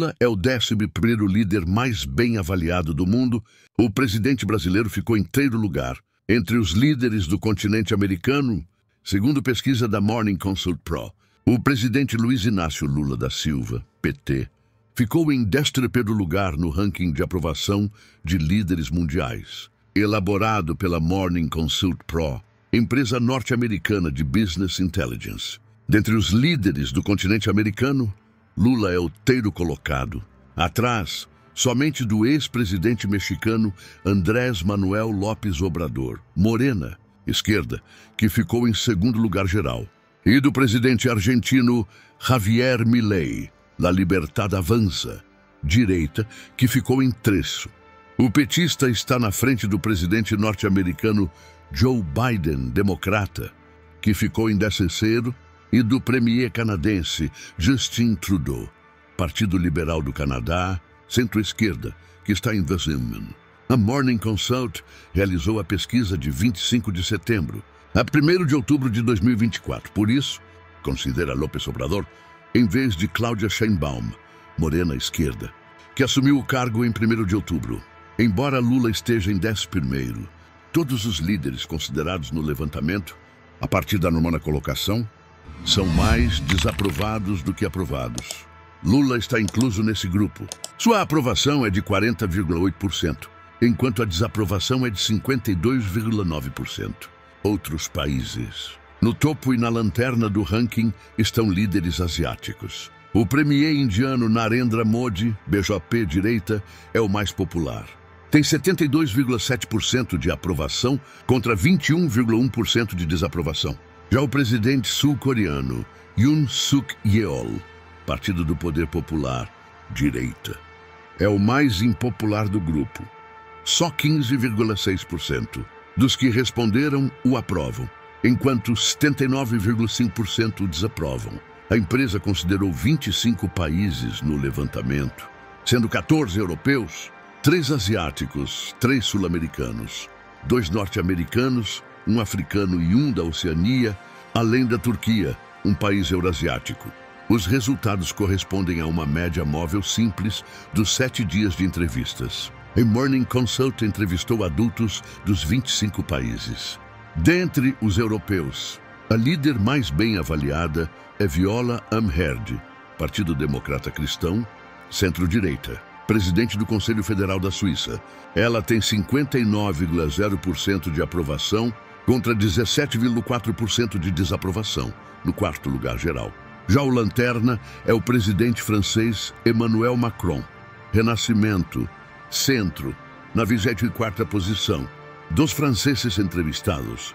Lula é o 11º líder mais bem avaliado do mundo. O presidente brasileiro ficou em 3º lugar entre os líderes do continente americano, segundo pesquisa da Morning Consult Pro. O presidente Luiz Inácio Lula da Silva, PT, ficou em 11º lugar no ranking de aprovação de líderes mundiais, elaborado pela Morning Consult Pro, empresa norte-americana de Business Intelligence. Dentre os líderes do continente americano, Lula é o 3º colocado, atrás somente do ex-presidente mexicano Andrés Manuel López Obrador, Morena, esquerda, que ficou em 2º lugar geral, e do presidente argentino Javier Milei, La Libertad Avanza, direita, que ficou em 3º. O petista está na frente do presidente norte-americano Joe Biden, democrata, que ficou em 13º, e do premier canadense Justin Trudeau, Partido Liberal do Canadá, centro-esquerda, que está em 20º. A Morning Consult realizou a pesquisa de 25 de setembro a 1º de outubro de 2024. Por isso, considera López Obrador em vez de Claudia Sheinbaum, Morena esquerda, que assumiu o cargo em 1º de outubro. Embora Lula esteja em 11º, todos os líderes considerados no levantamento, a partir da 9ª colocação, são mais desaprovados do que aprovados. Lula está incluso nesse grupo. Sua aprovação é de 40,8%, enquanto a desaprovação é de 52,9%. Outros países. No topo e na lanterna do ranking estão líderes asiáticos. O premier indiano Narendra Modi, BJP direita, é o mais popular. Tem 72,7% de aprovação contra 21,1% de desaprovação. Já o presidente sul-coreano Yoon Suk Yeol, Partido do Poder Popular, direita, é o mais impopular do grupo. Só 15,6% dos que responderam o aprovam, enquanto 79,5% o desaprovam. A empresa considerou 25 países no levantamento, sendo 14 europeus, 3 asiáticos, 3 sul-americanos, 2 norte-americanos, 1 africano e 1 da Oceania, além da Turquia, um país eurasiático. Os resultados correspondem a uma média móvel simples dos 7 dias de entrevistas. A Morning Consult entrevistou adultos dos 25 países. Dentre os europeus, a líder mais bem avaliada é Viola Amherd, Partido Democrata Cristão, centro-direita, presidente do Conselho Federal da Suíça. Ela tem 59,0% de aprovação contra 17,4% de desaprovação, no 4º lugar geral. Já o lanterna é o presidente francês Emmanuel Macron, Renascimento, centro, na 24ª posição. Dos franceses entrevistados,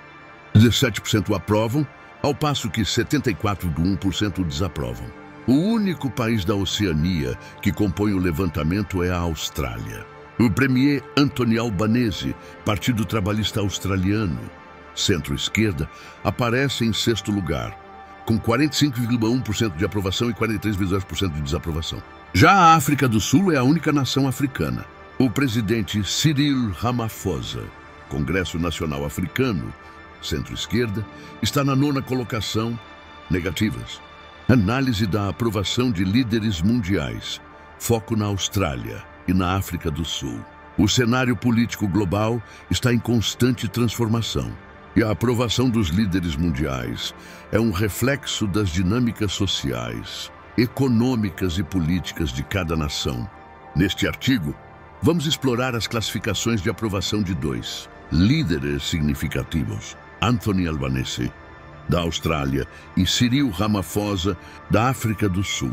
17% aprovam, ao passo que 74,1% desaprovam. O único país da Oceania que compõe o levantamento é a Austrália. O premier Anthony Albanese, Partido Trabalhista Australiano, centro-esquerda, aparece em 6º lugar, com 45,1% de aprovação e 43,2% de desaprovação. Já a África do Sul é a única nação africana. O presidente Cyril Ramaphosa, Congresso Nacional Africano, centro-esquerda, está na 9ª colocação, negativas. Análise da aprovação de líderes mundiais, foco na Austrália e na África do Sul. O cenário político global está em constante transformação. E a aprovação dos líderes mundiais é um reflexo das dinâmicas sociais, econômicas e políticas de cada nação. Neste artigo, vamos explorar as classificações de aprovação de 2 líderes significativos, Anthony Albanese, da Austrália, e Cyril Ramaphosa, da África do Sul.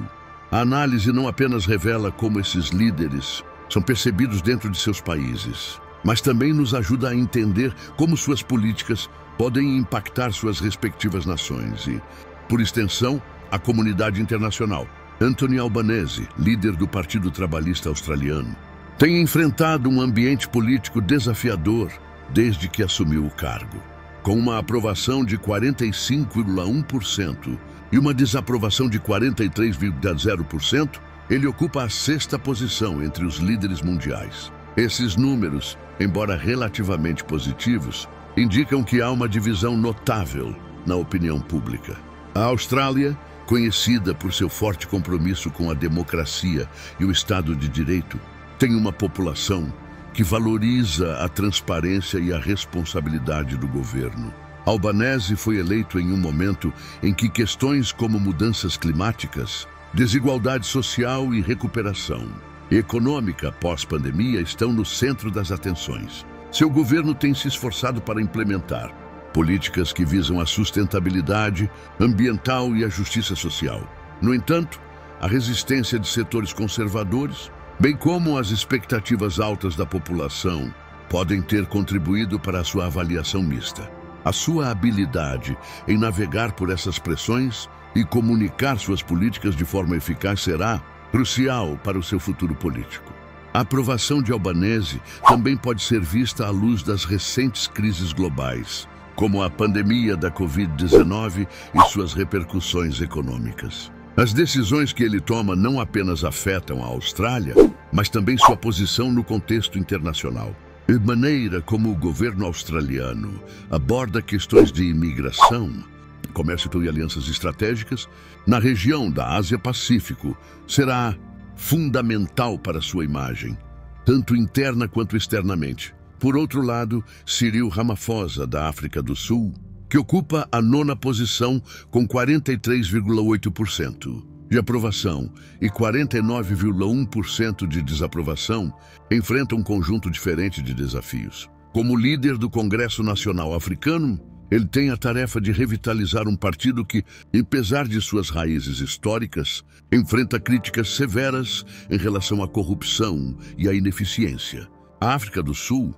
A análise não apenas revela como esses líderes são percebidos dentro de seus países, mas também nos ajuda a entender como suas políticas podem impactar suas respectivas nações e, por extensão, a comunidade internacional. Anthony Albanese, líder do Partido Trabalhista Australiano, tem enfrentado um ambiente político desafiador desde que assumiu o cargo. Com uma aprovação de 45,1% e uma desaprovação de 43,0%, ele ocupa a 6ª posição entre os líderes mundiais. Esses números, embora relativamente positivos, indicam que há uma divisão notável na opinião pública. A Austrália conhecida por seu forte compromisso com a democracia e o Estado de Direito, tem uma população que valoriza a transparência e a responsabilidade do governo. Albanese foi eleito em um momento em que questões como mudanças climáticas, desigualdade social e recuperação econômica pós-pandemia estão no centro das atenções. Seu governo tem se esforçado para implementar políticas que visam a sustentabilidade ambiental e a justiça social. No entanto, a resistência de setores conservadores, bem como as expectativas altas da população, podem ter contribuído para a sua avaliação mista. A sua habilidade em navegar por essas pressões e comunicar suas políticas de forma eficaz será crucial para o seu futuro político. A aprovação de Albanese também pode ser vista à luz das recentes crises globais, como a pandemia da Covid-19 e suas repercussões econômicas. As decisões que ele toma não apenas afetam a Austrália, mas também sua posição no contexto internacional. A maneira como o governo australiano aborda questões de imigração, comércio e alianças estratégicas na região da Ásia-Pacífico será fundamental para sua imagem, tanto interna quanto externamente. Por outro lado, Cyril Ramaphosa, da África do Sul, que ocupa a 9ª posição com 43,8% de aprovação e 49,1% de desaprovação, enfrenta um conjunto diferente de desafios. Como líder do Congresso Nacional Africano, ele tem a tarefa de revitalizar um partido que, apesar de suas raízes históricas, enfrenta críticas severas em relação à corrupção e à ineficiência. A África do Sul,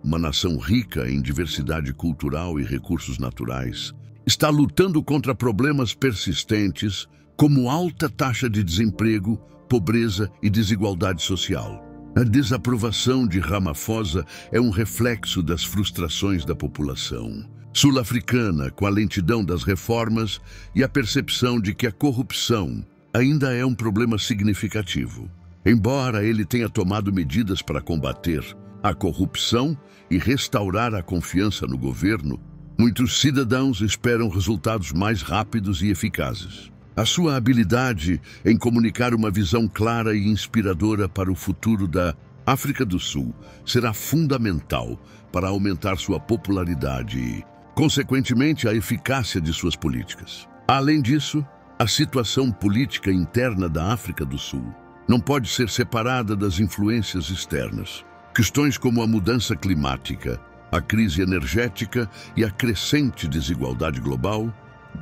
uma nação rica em diversidade cultural e recursos naturais, está lutando contra problemas persistentes como alta taxa de desemprego, pobreza e desigualdade social. A desaprovação de Ramaphosa é um reflexo das frustrações da população sul-africana com a lentidão das reformas e a percepção de que a corrupção ainda é um problema significativo. Embora ele tenha tomado medidas para combater a corrupção e restaurar a confiança no governo, muitos cidadãos esperam resultados mais rápidos e eficazes. A sua habilidade em comunicar uma visão clara e inspiradora para o futuro da África do Sul será fundamental para aumentar sua popularidade e, consequentemente, a eficácia de suas políticas. Além disso, a situação política interna da África do Sul não pode ser separada das influências externas. Questões como a mudança climática, a crise energética e a crescente desigualdade global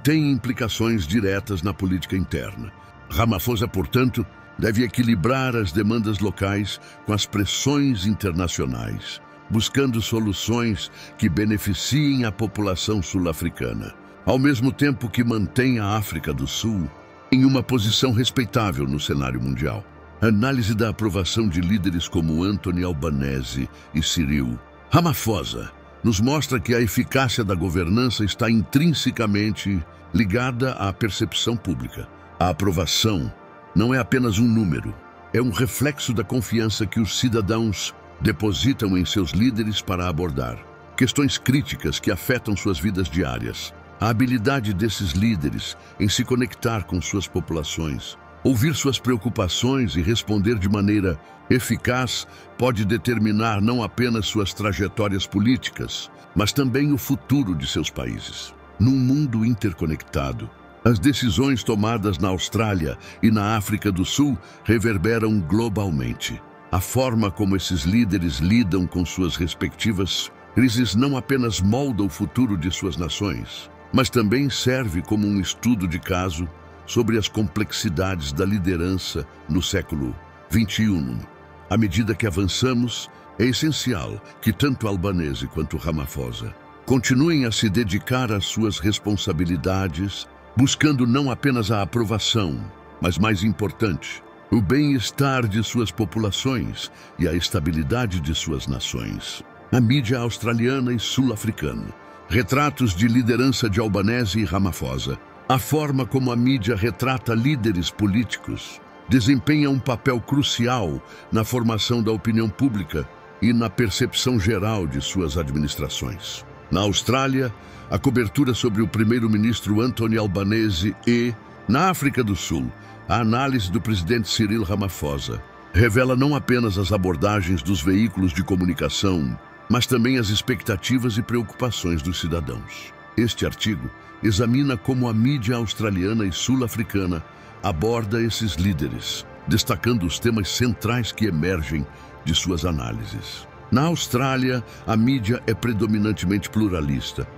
têm implicações diretas na política interna. Ramaphosa, portanto, deve equilibrar as demandas locais com as pressões internacionais, buscando soluções que beneficiem a população sul-africana, ao mesmo tempo que mantém a África do Sul em uma posição respeitável no cenário mundial. A análise da aprovação de líderes como Anthony Albanese e Cyril Ramaphosa nos mostra que a eficácia da governança está intrinsecamente ligada à percepção pública. A aprovação não é apenas um número, é um reflexo da confiança que os cidadãos depositam em seus líderes para abordar questões críticas que afetam suas vidas diárias. A habilidade desses líderes em se conectar com suas populações, ouvir suas preocupações e responder de maneira eficaz pode determinar não apenas suas trajetórias políticas, mas também o futuro de seus países. Num mundo interconectado, as decisões tomadas na Austrália e na África do Sul reverberam globalmente. A forma como esses líderes lidam com suas respectivas crises não apenas molda o futuro de suas nações, mas também serve como um estudo de caso sobre as complexidades da liderança no século XXI. À medida que avançamos, é essencial que tanto Albanese quanto Ramaphosa continuem a se dedicar às suas responsabilidades, buscando não apenas a aprovação, mas mais importante, o bem-estar de suas populações e a estabilidade de suas nações. A mídia australiana e sul-africana, retratos de liderança de Albanese e Ramaphosa. A forma como a mídia retrata líderes políticos desempenha um papel crucial na formação da opinião pública e na percepção geral de suas administrações. Na Austrália, a cobertura sobre o primeiro-ministro Anthony Albanese e, Na África do Sul, a análise do presidente Cyril Ramaphosa revela não apenas as abordagens dos veículos de comunicação, mas também as expectativas e preocupações dos cidadãos. Este artigo examina como a mídia australiana e sul-africana aborda esses líderes, destacando os temas centrais que emergem de suas análises. Na Austrália, a mídia é predominantemente pluralista,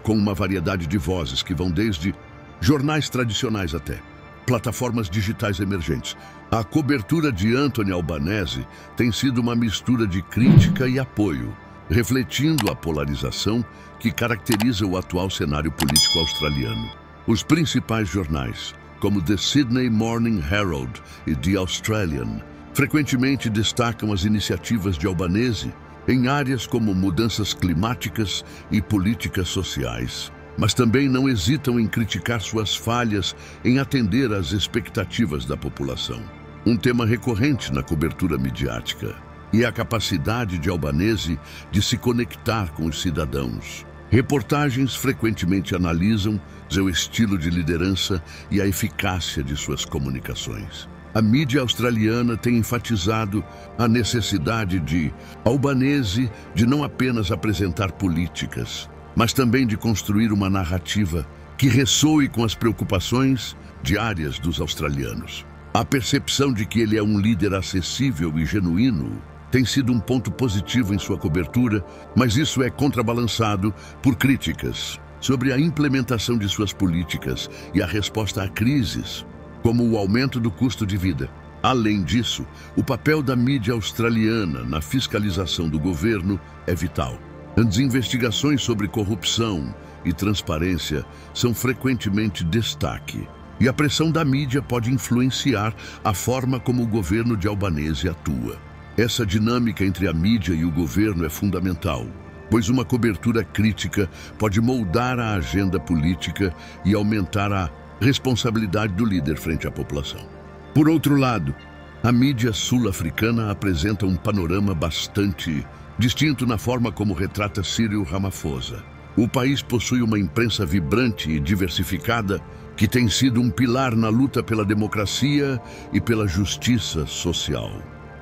com uma variedade de vozes que vão desde jornais tradicionais até plataformas digitais emergentes. A cobertura de Anthony Albanese tem sido uma mistura de crítica e apoio, refletindo a polarização que caracteriza o atual cenário político australiano. Os principais jornais, como The Sydney Morning Herald e The Australian, frequentemente destacam as iniciativas de Albanese em áreas como mudanças climáticas e políticas sociais, mas também não hesitam em criticar suas falhas em atender às expectativas da população. Um tema recorrente na cobertura midiática é a capacidade de Albanese de se conectar com os cidadãos. Reportagens frequentemente analisam seu estilo de liderança e a eficácia de suas comunicações. A mídia australiana tem enfatizado a necessidade de Albanese de não apenas apresentar políticas, mas também de construir uma narrativa que ressoe com as preocupações diárias dos australianos. A percepção de que ele é um líder acessível e genuíno tem sido um ponto positivo em sua cobertura, mas isso é contrabalançado por críticas sobre a implementação de suas políticas e a resposta a crises, como o aumento do custo de vida. Além disso, o papel da mídia australiana na fiscalização do governo é vital. As investigações sobre corrupção e transparência são frequentemente destaque, e a pressão da mídia pode influenciar a forma como o governo de Albanese atua. Essa dinâmica entre a mídia e o governo é fundamental, pois uma cobertura crítica pode moldar a agenda política e aumentar a responsabilidade do líder frente à população. Por outro lado, a mídia sul-africana apresenta um panorama bastante distinto na forma como retrata Cyril Ramaphosa. O país possui uma imprensa vibrante e diversificada que tem sido um pilar na luta pela democracia e pela justiça social.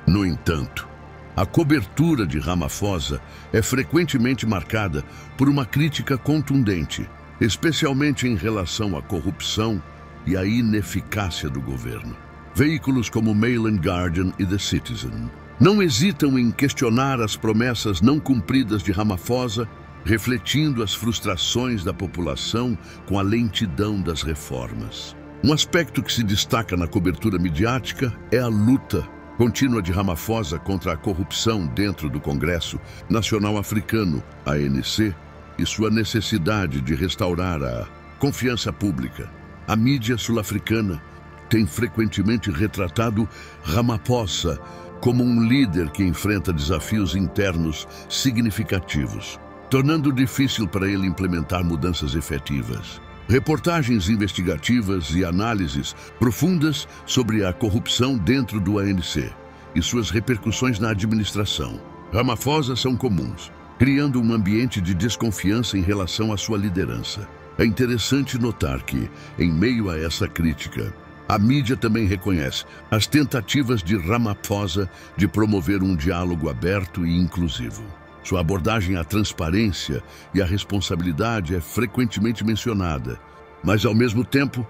No entanto, a cobertura de Ramaphosa é frequentemente marcada por uma crítica contundente, especialmente em relação à corrupção e à ineficácia do governo. Veículos como o Mail and Guardian e The Citizen não hesitam em questionar as promessas não cumpridas de Ramaphosa, refletindo as frustrações da população com a lentidão das reformas. Um aspecto que se destaca na cobertura midiática é a luta contínua de Ramaphosa contra a corrupção dentro do Congresso Nacional Africano, ANC, e sua necessidade de restaurar a confiança pública. A mídia sul-africana tem frequentemente retratado Ramaphosa como um líder que enfrenta desafios internos significativos, tornando difícil para ele implementar mudanças efetivas. Reportagens investigativas e análises profundas sobre a corrupção dentro do ANC e suas repercussões na administração Ramaphosa são comuns, criando um ambiente de desconfiança em relação à sua liderança. É interessante notar que, em meio a essa crítica, a mídia também reconhece as tentativas de Ramaphosa de promover um diálogo aberto e inclusivo. Sua abordagem à transparência e à responsabilidade é frequentemente mencionada, mas, ao mesmo tempo,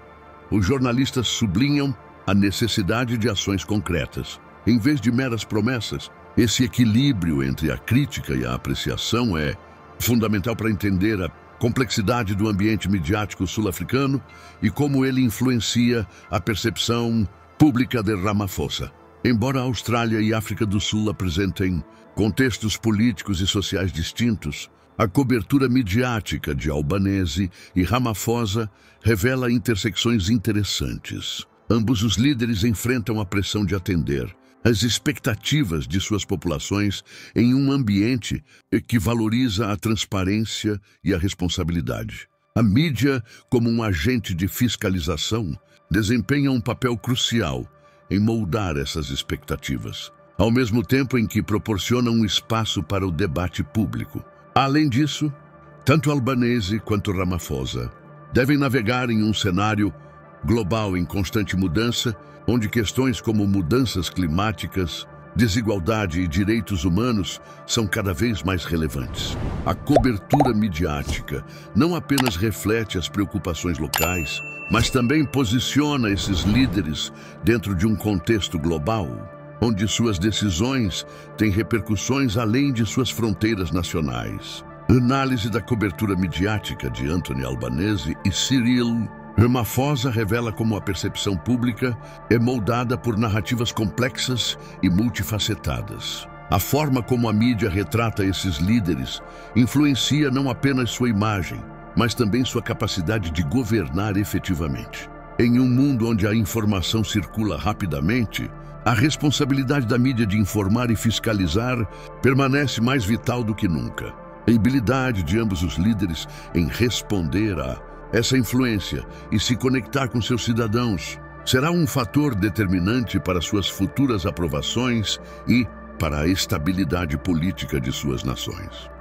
os jornalistas sublinham a necessidade de ações concretas. Em vez de meras promessas, esse equilíbrio entre a crítica e a apreciação é fundamental para entender a complexidade do ambiente midiático sul-africano e como ele influencia a percepção pública de Ramaphosa. Embora a Austrália e a África do Sul apresentem contextos políticos e sociais distintos, a cobertura midiática de Albanese e Ramaphosa revela intersecções interessantes. Ambos os líderes enfrentam a pressão de atender as expectativas de suas populações em um ambiente que valoriza a transparência e a responsabilidade. A mídia, como um agente de fiscalização, desempenha um papel crucial em moldar essas expectativas, ao mesmo tempo em que proporciona um espaço para o debate público. Além disso, tanto Albanese quanto Ramaphosa devem navegar em um cenário global em constante mudança, onde questões como mudanças climáticas, desigualdade e direitos humanos são cada vez mais relevantes. A cobertura midiática não apenas reflete as preocupações locais, mas também posiciona esses líderes dentro de um contexto global, onde suas decisões têm repercussões além de suas fronteiras nacionais. Análise da cobertura midiática de Anthony Albanese e Cyril Ramaphosa revela como a percepção pública é moldada por narrativas complexas e multifacetadas. A forma como a mídia retrata esses líderes influencia não apenas sua imagem, mas também sua capacidade de governar efetivamente. Em um mundo onde a informação circula rapidamente, a responsabilidade da mídia de informar e fiscalizar permanece mais vital do que nunca. A habilidade de ambos os líderes em responder a essa influência e se conectar com seus cidadãos será um fator determinante para suas futuras aprovações e para a estabilidade política de suas nações.